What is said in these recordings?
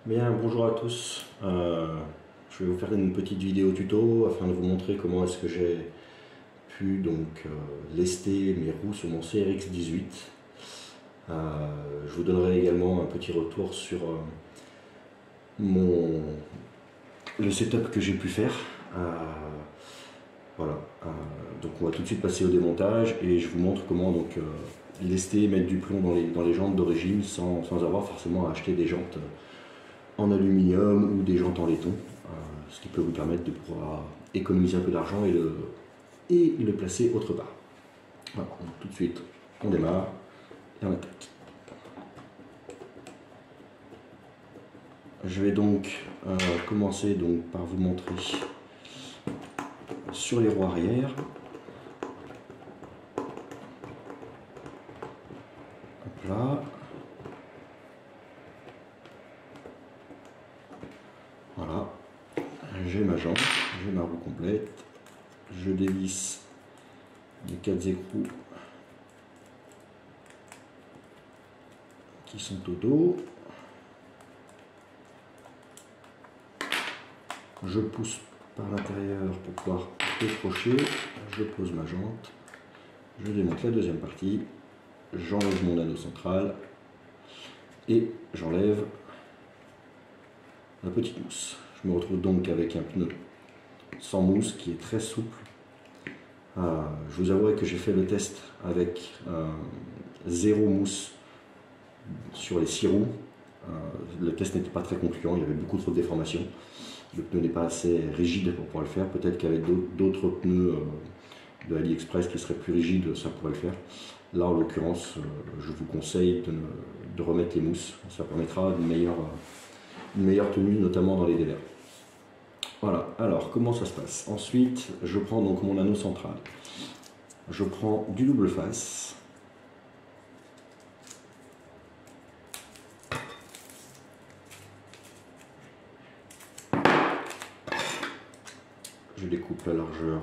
Bien, bonjour à tous. Je vais vous faire une petite vidéo tuto afin de vous montrer comment est-ce que j'ai pu lester mes roues sur mon CRX-18. Je vous donnerai également un petit retour sur le setup que j'ai pu faire. Voilà. Donc on va tout de suite passer au démontage et je vous montre comment lester, mettre du plomb dans les jantes d'origine sans avoir forcément à acheter des jantes en aluminium ou des jantes en laiton, ce qui peut vous permettre de pouvoir économiser un peu d'argent et le placer autre part. Voilà, donc tout de suite on démarre et on attaque. Je vais commencer par vous montrer sur les roues arrière. Hop là. Voilà, j'ai ma jante, j'ai ma roue complète, je dévisse les 4 écrous qui sont au dos, je pousse par l'intérieur pour pouvoir décrocher, je pose ma jante, je démonte la deuxième partie, j'enlève mon anneau central et j'enlève la petite mousse. Je me retrouve donc avec un pneu sans mousse qui est très souple. Je vous avouerai que j'ai fait le test avec zéro mousse sur les 6 roues. Le test n'était pas très concluant, il y avait beaucoup trop de déformations. Le pneu n'est pas assez rigide pour pouvoir le faire. Peut-être qu'avec d'autres pneus de AliExpress qui seraient plus rigides, ça pourrait le faire. Là, en l'occurrence, je vous conseille de remettre les mousses. Ça permettra une meilleure tenue, notamment dans les délais. Voilà, alors comment ça se passe? Ensuite, je prends donc mon anneau central. Je prends du double face. Je découpe la largeur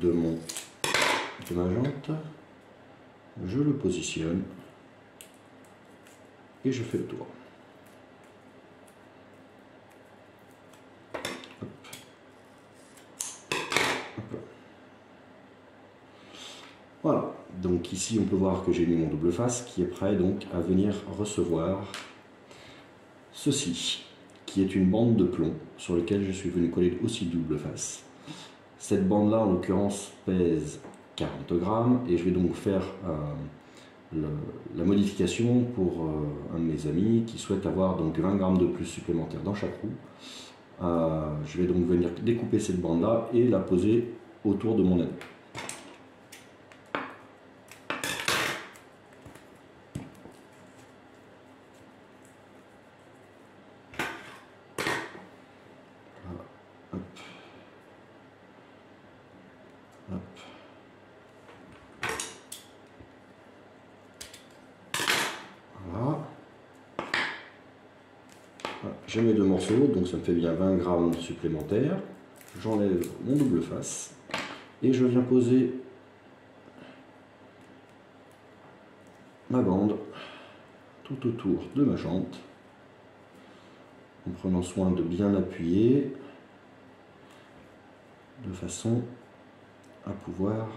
de ma jante. Je le positionne et je fais le tour. Hop. Hop. Voilà, donc ici on peut voir que j'ai mis mon double face qui est prêt donc à venir recevoir ceci, qui est une bande de plomb sur laquelle je suis venu coller aussi double face. Cette bande là en l'occurrence pèse 40 grammes et je vais donc faire la modification pour un de mes amis qui souhaite avoir donc 20 grammes de plus supplémentaires dans chaque roue. Je vais donc venir découper cette bande là et la poser autour de mon anneau. Hop. Hop. Voilà. J'ai mes deux morceaux, donc ça me fait bien 20 grammes supplémentaires. J'enlève mon double face et je viens poser ma bande tout autour de ma jante en prenant soin de bien appuyer de façon à pouvoir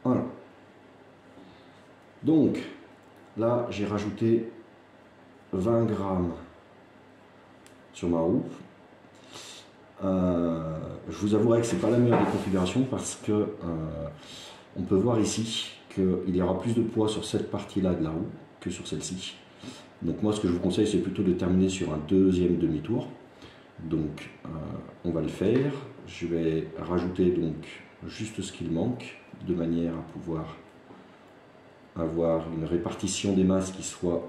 voilà. Donc là j'ai rajouté 20 grammes sur ma roue. Je vous avouerai que c'est pas la meilleure des configurations parce que on peut voir ici qu'il y aura plus de poids sur cette partie là de la roue que sur celle-ci. Donc moi ce que je vous conseille c'est plutôt de terminer sur un deuxième demi-tour. Donc on va le faire. Je vais rajouter donc juste ce qu'il manque de manière à pouvoir avoir une répartition des masses qui soit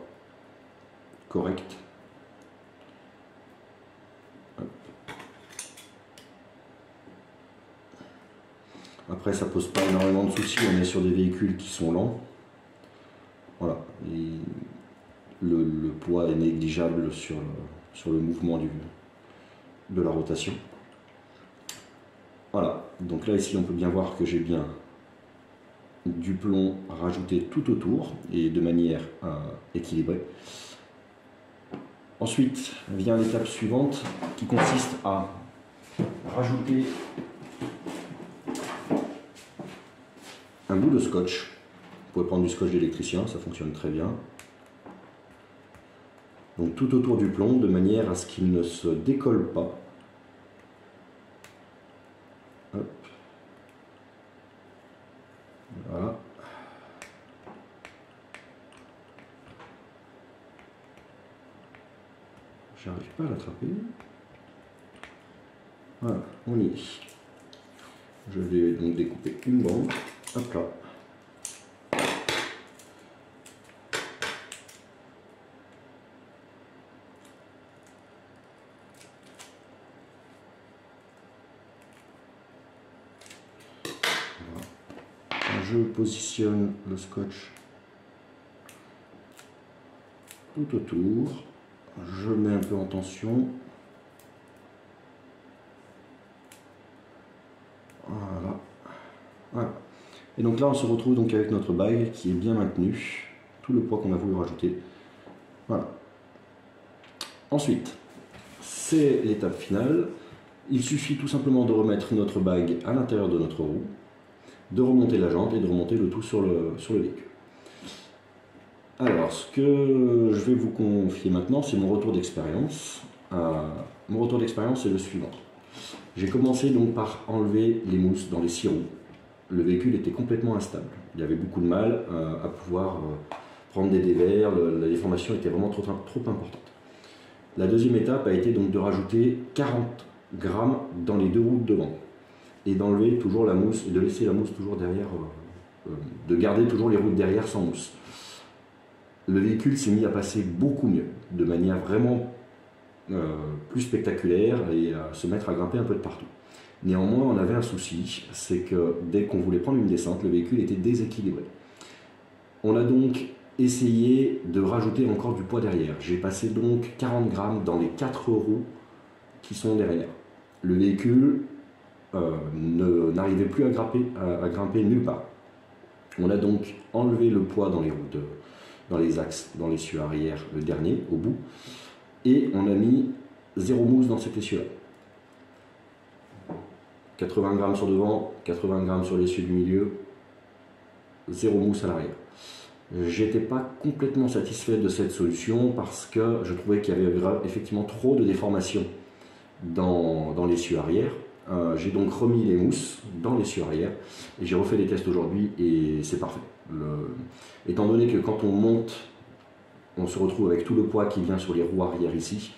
correcte. Après ça pose pas énormément de soucis, on est sur des véhicules qui sont lents. Voilà, et le poids est négligeable sur le mouvement de la rotation. Voilà, donc là ici on peut bien voir que j'ai bien du plomb rajouté tout autour et de manière équilibrée. Ensuite vient l'étape suivante qui consiste à rajouter un bout de scotch. Vous pouvez prendre du scotch d'électricien, ça fonctionne très bien. Donc tout autour du plomb de manière à ce qu'il ne se décolle pas. Hop. Voilà. J'arrive pas à l'attraper. Voilà, on y est. Je vais donc découper une bande. Hop là. Je positionne le scotch tout autour, je mets un peu en tension, voilà. Voilà. Et donc là on se retrouve donc avec notre bague qui est bien maintenue, tout le poids qu'on a voulu rajouter. Voilà. Ensuite, c'est l'étape finale, il suffit tout simplement de remettre notre bague à l'intérieur de notre roue, de remonter la jante et de remonter le tout sur le véhicule. Alors, ce que je vais vous confier maintenant, c'est mon retour d'expérience. Mon retour d'expérience est le suivant. J'ai commencé donc par enlever les mousses dans les 6 roues. Le véhicule était complètement instable. Il y avait beaucoup de mal à pouvoir prendre des dévers, la déformation était vraiment trop importante. La deuxième étape a été donc de rajouter 40 grammes dans les 2 roues de devant. Et d'enlever toujours la mousse, et de laisser la mousse toujours derrière, de garder toujours les roues de derrière sans mousse. Le véhicule s'est mis à passer beaucoup mieux, de manière vraiment plus spectaculaire et à se mettre à grimper un peu de partout. Néanmoins, on avait un souci, c'est que dès qu'on voulait prendre une descente, le véhicule était déséquilibré. On a donc essayé de rajouter encore du poids derrière. J'ai passé donc 40 grammes dans les 4 roues qui sont derrière. Le véhicule n'arrivait plus à grimper nulle part. On a donc enlevé le poids dans les roues, dans les axes, dans l'essieu arrière, le dernier, au bout, et on a mis 0 mousse dans cet essieu-là. 80 grammes sur devant, 80 grammes sur l'essieu du milieu, 0 mousse à l'arrière. J'étais pas complètement satisfait de cette solution parce que je trouvais qu'il y avait effectivement trop de déformation dans l'essieu arrière. J'ai donc remis les mousses dans l'essieu arrière et j'ai refait des tests aujourd'hui et c'est parfait. Étant donné que quand on monte, on se retrouve avec tout le poids qui vient sur les roues arrière ici,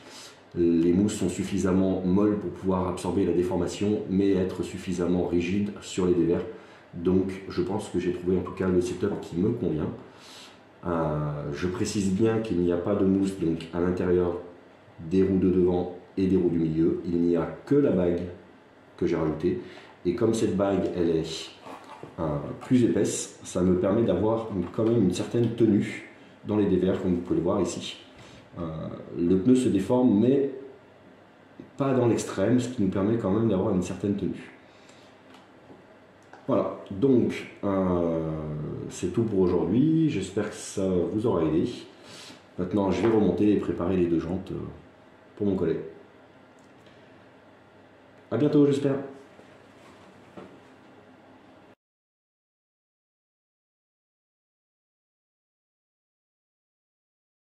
les mousses sont suffisamment molles pour pouvoir absorber la déformation mais être suffisamment rigides sur les dévers. Donc je pense que j'ai trouvé en tout cas le setup qui me convient. Je précise bien qu'il n'y a pas de mousse donc à l'intérieur des roues de devant et des roues du milieu. Il n'y a que la bague que j'ai rajoutée. Et comme cette bague elle est plus épaisse, ça me permet d'avoir quand même une certaine tenue dans les dévers comme vous pouvez le voir ici. Le pneu se déforme mais pas dans l'extrême, ce qui nous permet quand même d'avoir une certaine tenue. Voilà, donc c'est tout pour aujourd'hui, j'espère que ça vous aura aidé. Maintenant je vais remonter et préparer les 2 jantes pour mon collègue. A bientôt j'espère.